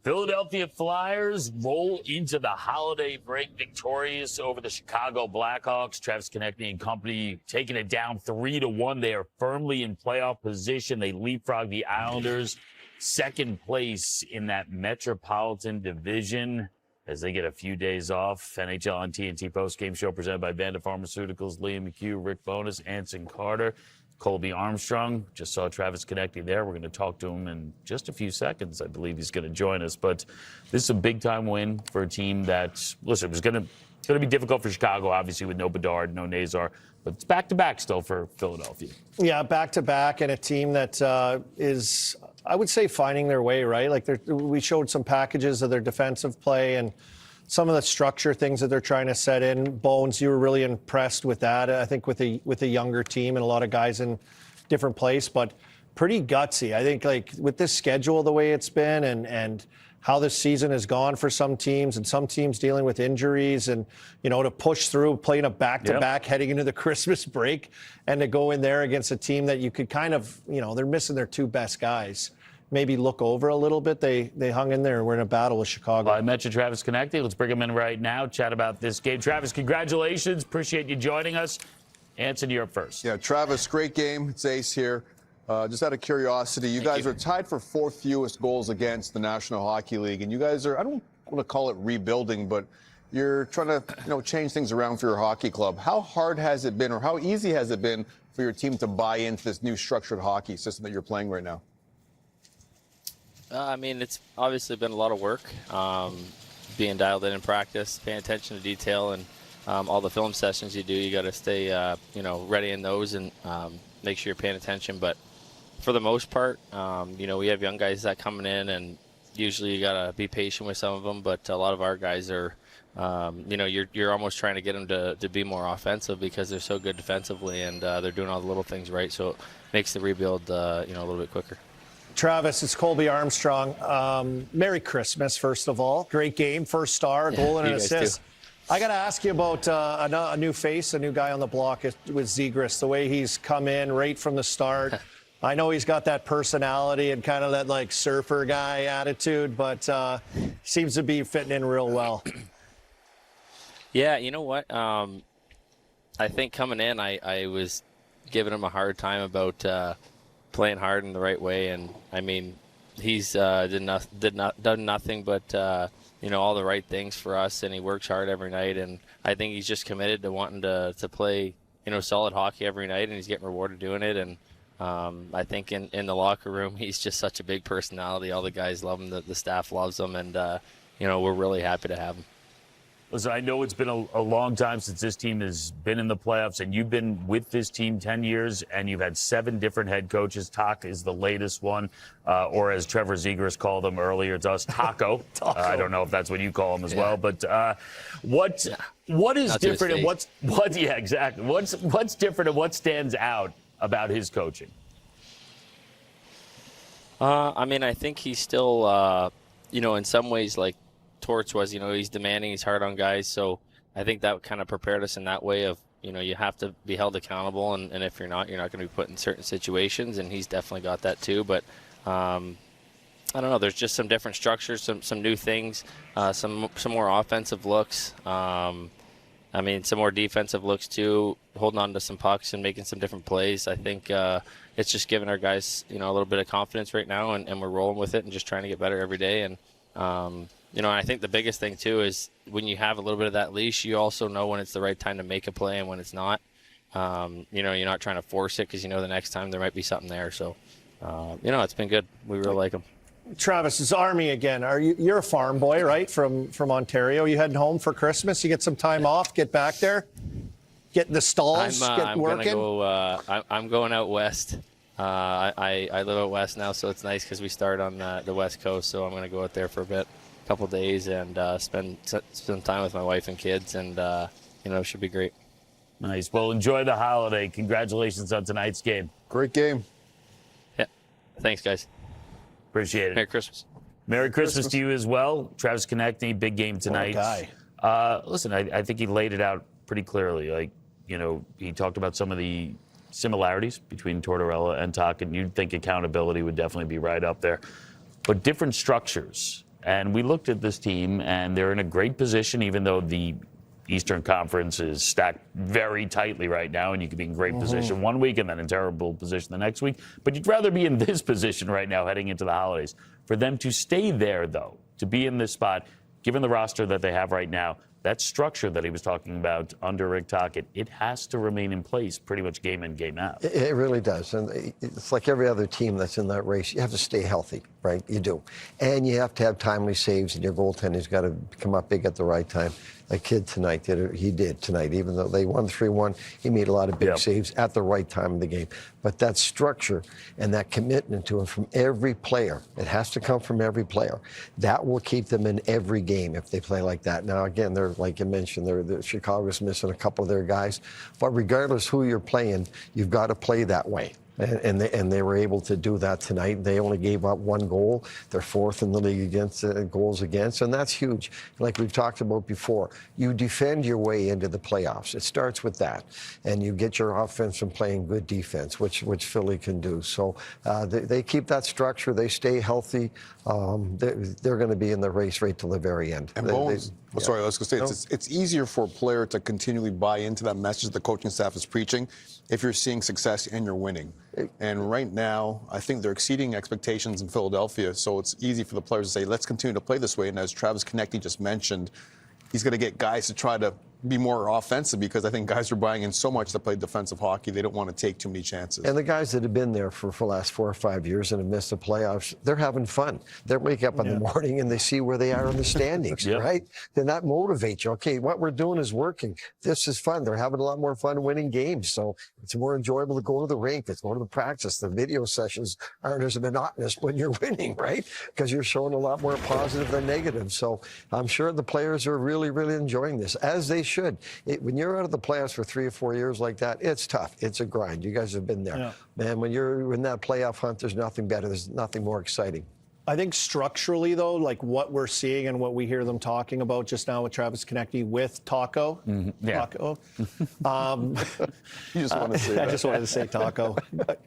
Philadelphia Flyers roll into the holiday break victorious over the Chicago Blackhawks. Travis Konecny and company taking it down 3-1. They are firmly in playoff position. They leapfrog the Islanders, second place in that Metropolitan Division as they get a few days off. NHL on TNT Postgame show presented by Vanda Pharmaceuticals, Liam McHugh, Rick Bowness, Anson Carter, Colby Armstrong. Just saw Travis Konecny there. We're going to talk to him in just a few seconds. I believe he's going to join us. But this is a big-time win for a team that, listen, it was going to be difficult for Chicago, obviously, with no Bedard, no Nazar. But it's back-to-back still for Philadelphia. Yeah, back-to-back, and a team that is, I would say, finding their way, right? Like, we showed some packages of their defensive play and some of the structure things that they're trying to set in. Bones, you were really impressed with that, I think, with a younger team and a lot of guys in different place, but pretty gutsy. I think, like, with this schedule the way it's been and how this season has gone for some teams and some teams dealing with injuries and, you know, to push through playing a back-to-back heading into the Christmas break and to go in there against a team that you could kind of, you know, they're missing their two best guys. Maybe look over a little bit. They hung in there and we're in a battle with Chicago. I mentioned Travis Konecny. Let's bring him in right now, chat about this game. Travis, congratulations. Appreciate you joining us. Anson, you're up first. Yeah, Travis, great game. It's Ace here. Just out of curiosity, you guys are tied for fourth fewest goals against the National Hockey League, and you guys are, I don't want to call it rebuilding, but you're trying to, you know, change things around for your hockey club. How hard has it been, or how easy has it been for your team to buy into this new structured hockey system that you're playing right now? I mean, it's obviously been a lot of work, being dialed in practice, paying attention to detail, and all the film sessions you do, you got to stay, you know, ready in those and make sure you're paying attention. But for the most part, you know, we have young guys that coming in, and usually you got to be patient with some of them. But a lot of our guys are, you know, you're almost trying to get them to be more offensive because they're so good defensively, and they're doing all the little things right. So it makes the rebuild, you know, a little bit quicker. Travis, it's Colby Armstrong. Merry Christmas, first of all. Great game, first star, goal and an assist. I got to ask you about a new face, a new guy on the block with Zegras, the way he's come in right from the start. I know he's got that personality and kind of that, like, surfer guy attitude, but seems to be fitting in real well. Yeah, you know what? I think coming in, I was giving him a hard time about playing hard in the right way, and I mean, he's done nothing but you know, all the right things for us, and he works hard every night, and I think he's just committed to wanting to play, you know, solid hockey every night, and he's getting rewarded doing it. And I think in the locker room, he's just such a big personality. All the guys love him, the staff loves him, and you know, we're really happy to have him. Listen, I know it's been a long time since this team has been in the playoffs, and you've been with this team 10 years, and you've had 7 different head coaches. Talk is the latest one, or as Trevor Zegras called him earlier to us, Taco. I don't know if that's what you call him as well, but what is Not different, and what's different, and what stands out about his coaching? I mean, I think he's still, you know, in some ways, like Torts was, you know, he's demanding, he's hard on guys. So I think that kind of prepared us in that way of, you know, you have to be held accountable. And if you're not going to be put in certain situations. And he's definitely got that too. But I don't know, there's just some different structures, some new things, some more offensive looks. I mean, some more defensive looks too, holding on to some pucks and making some different plays. I think it's just giving our guys, you know, a little bit of confidence right now, and we're rolling with it and just trying to get better every day. And, you know, I think the biggest thing too is when you have a little bit of that leash, you also know when it's the right time to make a play and when it's not. You know, you're not trying to force it because you know the next time there might be something there. So, you know, it's been good. We really like him. Travis, it's Army again. You're a farm boy, right, from Ontario? You heading home for Christmas? You get some time off, get back there, get in the stalls, get working? I'm going out west. I live out west now, so it's nice because we start on the west coast. So I'm going to go out there for a couple days, and spend time with my wife and kids, and you know, it should be great. Nice. Well, enjoy the holiday. Congratulations on tonight's game. Great game. Yeah. Thanks, guys. Appreciate it. Merry Christmas. Merry Christmas to you as well. Travis Konecny, big game tonight. What a guy. Listen, I think he laid it out pretty clearly. Like, you know, he talked about some of the similarities between Tortorella and Tuck, and you'd think accountability would definitely be right up there. But different structures. And we looked at this team, and they're in a great position, even though the Eastern Conference is stacked very tightly right now, and you could be in great position one week and then in terrible position the next week. But you'd rather be in this position right now heading into the holidays. For them to stay there, though, to be in this spot, given the roster that they have right now, that structure that he was talking about under Rick Tocchet, it has to remain in place pretty much game in, game out. It really does. And it's like every other team that's in that race. You have to stay healthy, right? You do. And you have to have timely saves, and your goaltender's got to come up big at the right time. That kid tonight he did tonight. Even though they won 3-1, he made a lot of big saves at the right time in the game. But that structure and that commitment to it from every player, it has to come from every player. That will keep them in every game if they play like that. Now, again, they're like you mentioned, Chicago's missing a couple of their guys. But regardless who you're playing, you've got to play that way. And they were able to do that tonight. They only gave up 1 goal. They're 4th in the league against goals against, and that's huge. Like we've talked about before, you defend your way into the playoffs. It starts with that, and you get your offense from playing good defense, which Philly can do. So they keep that structure. They stay healthy. They're going to be in the race right till the very end. And Bones, sorry, I was going to say, it's easier for a player to continually buy into that message the coaching staff is preaching if you're seeing success and you're winning. And right now, I think they're exceeding expectations in Philadelphia, so it's easy for the players to say, let's continue to play this way. And as Travis Konecny just mentioned, he's going to get guys to try to be more offensive because I think guys are buying in so much to play defensive hockey. They don't want to take too many chances. And the guys that have been there for the last 4 or 5 years and have missed the playoffs, they're having fun. They wake up in the morning and they see where they are in the standings, right? Then that motivates you. Okay, what we're doing is working. This is fun. They're having a lot more fun winning games. So it's more enjoyable to go to the rink. It's going to the practice. The video sessions aren't as monotonous when you're winning, right? Because you're showing a lot more positive than negative. So I'm sure the players are really, really enjoying this, as they should. When you're out of the playoffs for 3 or 4 years like that, it's tough. It's a grind. You guys have been there. Yeah. Man, when you're in that playoff hunt, there's nothing better. There's nothing more exciting. I think structurally, though, like what we're seeing and what we hear them talking about just now with Travis Konecny with Taco. Taco. You just want to say that. I just wanted to say Taco.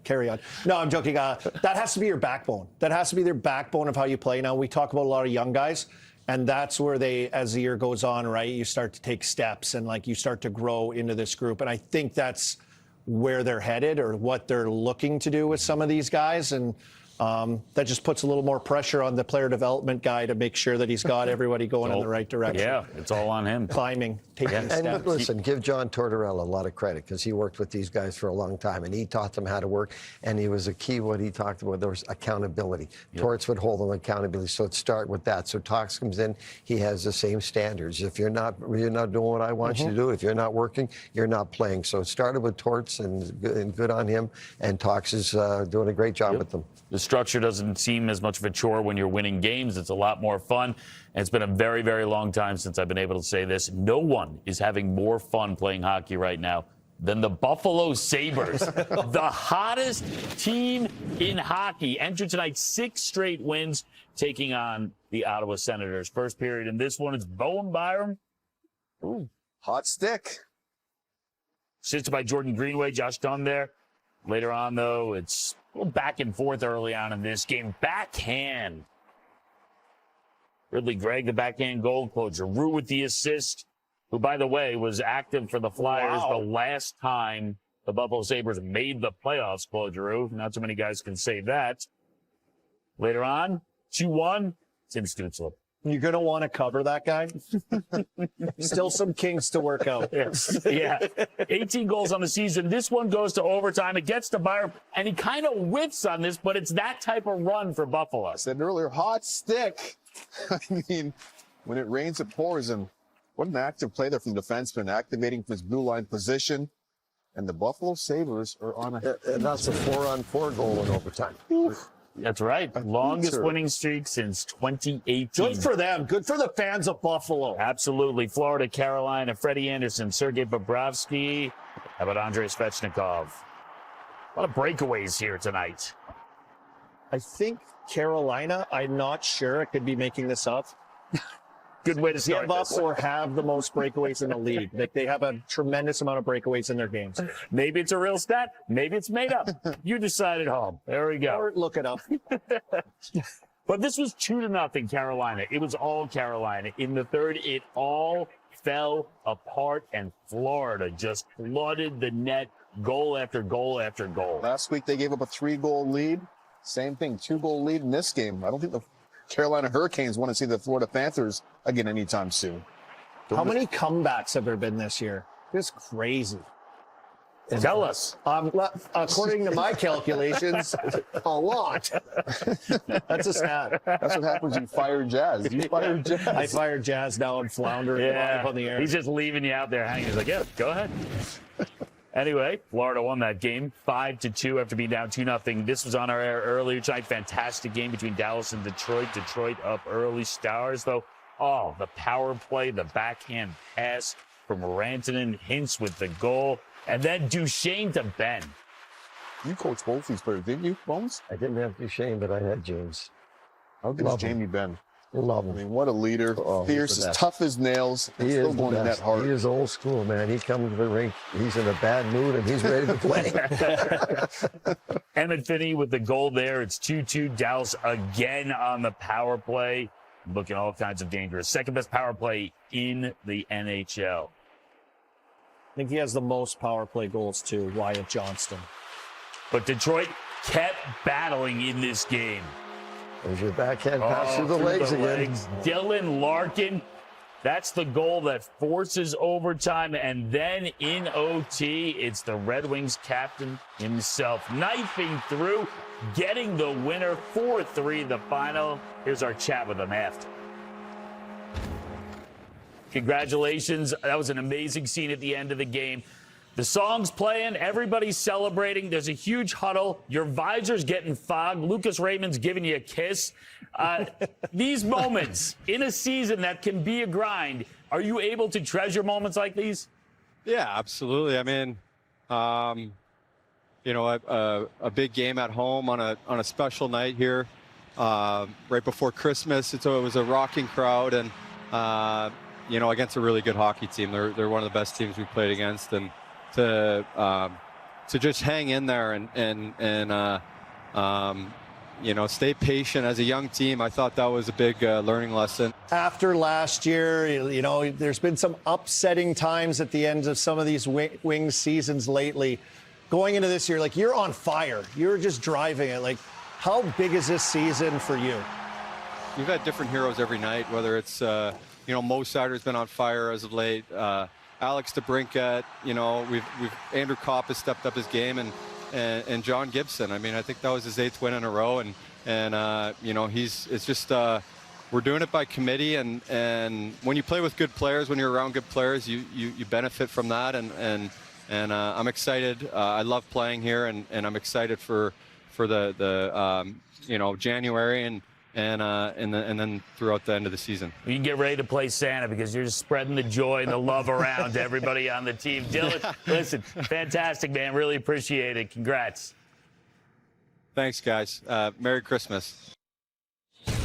Carry on. No, I'm joking. That has to be your backbone. That has to be their backbone of how you play. Now, we talk about a lot of young guys. And that's where they, as the year goes on, right, you start to take steps and, like, you start to grow into this group. And I think that's where they're headed or what they're looking to do with some of these guys. And that just puts a little more pressure on the player development guy to make sure that he's got everybody going in the right direction. Yeah, it's all on him. Climbing, taking steps. And listen, give John Tortorella a lot of credit because he worked with these guys for a long time and he taught them how to work. And he was a key, what he talked about, there was accountability. Torts would hold them accountability. So it started with that. So Tox comes in, he has the same standards. If you're not doing what I want you to do, if you're not working, you're not playing. So it started with Torts and good on him. And Tox is doing a great job with them. The structure doesn't seem as much of a chore when you're winning games. It's a lot more fun. And it's been a very, very long time since I've been able to say this. No one is having more fun playing hockey right now than the Buffalo Sabres. The hottest team in hockey. Entered tonight 6 straight wins, taking on the Ottawa Senators. First period in this one, it's Bowen Byram. Ooh, hot stick. Assisted by Jordan Greenway, Josh Dunn there. Later on, though, it's a little back and forth early on in this game. Backhand. Ridley Gregg, the backhand goal. Claude Giroux with the assist, who, by the way, was active for the Flyers the last time the Buffalo Sabres made the playoffs. Claude Giroux. Not too many guys can say that. Later on, 2-1, Tim Stützle. You're going to want to cover that guy. Still some kinks to work out. Yeah. 18 goals on the season. This one goes to overtime. It gets to Byram, and he kind of whiffs on this, but it's that type of run for Buffalo. I said earlier, hot stick. I mean, when it rains, it pours. And what an active play there from the defenseman, activating from his blue line position. And the Buffalo Sabres are on a... And that's a 4-on-4 goal in overtime. That's right. Longest winning streak since 2018. Good for them. Good for the fans of Buffalo. Absolutely. Florida, Carolina, Freddie Anderson, Sergei Bobrovsky. How about Andrei Svechnikov? A lot of breakaways here tonight. I think Carolina, I'm not sure. I could be making this up. Good way to start Give up this. or have the most breakaways in the league. Like they have a tremendous amount of breakaways in their games. Maybe it's a real stat. Maybe it's made up. You decide at home. There we go. Or look it up. But this was 2-0 Carolina. It was all Carolina. In the third, it all fell apart, and Florida just flooded the net, goal after goal after goal. Last week they gave up a 3-goal lead. Same thing, 2-goal lead in this game. I don't think the Carolina Hurricanes want to see the Florida Panthers again anytime soon. How many comebacks have there been this year? It's crazy. Tell us. According to my calculations, a lot. That's a stat. That's what happens when you fire Jazz. You fire Jazz. I fired Jazz, now I'm floundering live on the air. He's just leaving you out there hanging. He's like, yeah, go ahead. Anyway, Florida won that game 5-2 after being down 2-0. This was on our air earlier tonight. Fantastic game between Dallas and Detroit. Detroit up early. Stars, though. Oh, the power play, the backhand pass from Rantanen. Hintz with the goal. And then Duchesne to Ben. You coached both these players, didn't you, Bones? I didn't have Duchesne, but I had James. How good is Jamie Benn? Love I him. mean, what a leader. Fierce, as tough as nails. He Still is going to net hard. He is old school, man. He comes to the rink, he's in a bad mood, and he's ready to play. Emmett Finney with the goal there. It's 2-2. Dallas again on the power play. Looking all kinds of dangerous. Second best power play in the NHL. I think he has the most power play goals too, Wyatt Johnston. But Detroit kept battling in this game. There's your backhand pass through the legs again. Dylan Larkin, that's the goal that forces overtime. And then in OT, it's the Red Wings captain himself knifing through, getting the winner. 4-3 the final. Here's our chat with him after. Congratulations. That was an amazing scene at the end of the game. The song's playing. Everybody's celebrating. There's a huge huddle. Your visor's getting fogged. Lucas Raymond's giving you a kiss. These moments in a season that can be a grind, are you able to treasure moments like these? Yeah, absolutely. I mean, you know, a big game at home on a special night here, right before Christmas. It was a rocking crowd, and you know, against a really good hockey team. They're one of the best teams we've played against, and to just hang in there and you know, stay patient as a young team. I thought that was a big learning lesson. After last year, you know, there's been some upsetting times at the end of some of these Wings seasons lately. Going into this year, like, you're on fire. You're just driving it. Like, how big is this season for you? We've had different heroes every night, whether it's you know, Mo Sider's been on fire as of late. Alex DeBrincat, you know, we've Andrew Kopp has stepped up his game, and John Gibson. I mean, I think that was his 8th win in a row, and you know, it's just we're doing it by committee, and when you play with good players, when you're around good players, you benefit from that, and I'm excited. I love playing here, and I'm excited for the you know, January and then throughout the end of the season. You can get ready to play Santa because you're just spreading the joy and the love around to everybody on the team. Dylan, listen, fantastic, man. Really appreciate it. Congrats. Thanks, guys. Merry Christmas. How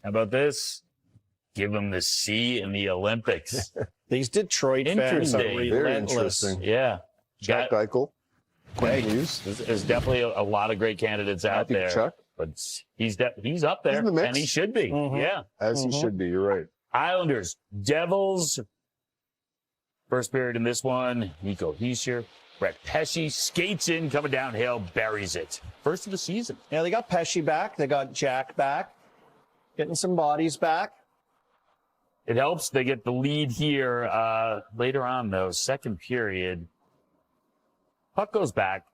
about this? Give them the C in the Olympics. These Detroit fans are Interesting. Very relentless. interesting. Yeah. Jack Eichel. Quinn Hughes. There's definitely a lot of great candidates out Matthew there. Tkachuk. But he's up there, He's in the mix. and he should be. Mhm. Yeah. As he should be, you're right. Islanders, Devils. First period in this one, Nico Hischier. Brett Pesce skates in, coming downhill, buries it. First of the season. Yeah, they got Pesce back. They got Jack back. Getting some bodies back. It helps. They get the lead here later on, though. Second period. Puck goes back.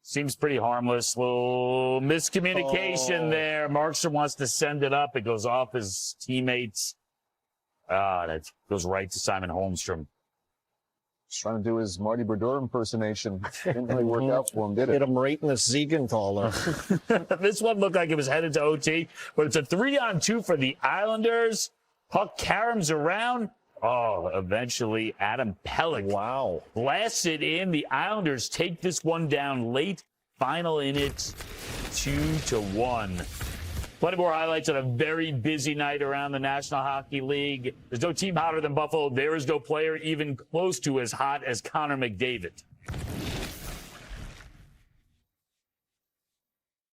Seems pretty harmless. Little miscommunication there. Markstrom wants to send it up. It goes off his teammates. That goes right to Simon Holmstrom. He's trying to do his Marty Brodeur impersonation. Didn't really work out for him, did Hit it? him right in the Siegenthaler. This one looked like it was headed to OT, but it's a 3-on-2 for the Islanders. Puck caroms around. Oh, eventually Adam Pelech. Wow. Blasts it in. The Islanders take this one down late. Final in it, 2-1. Plenty more highlights on a very busy night around the National Hockey League. There's no team hotter than Buffalo. There is no player even close to as hot as Connor McDavid.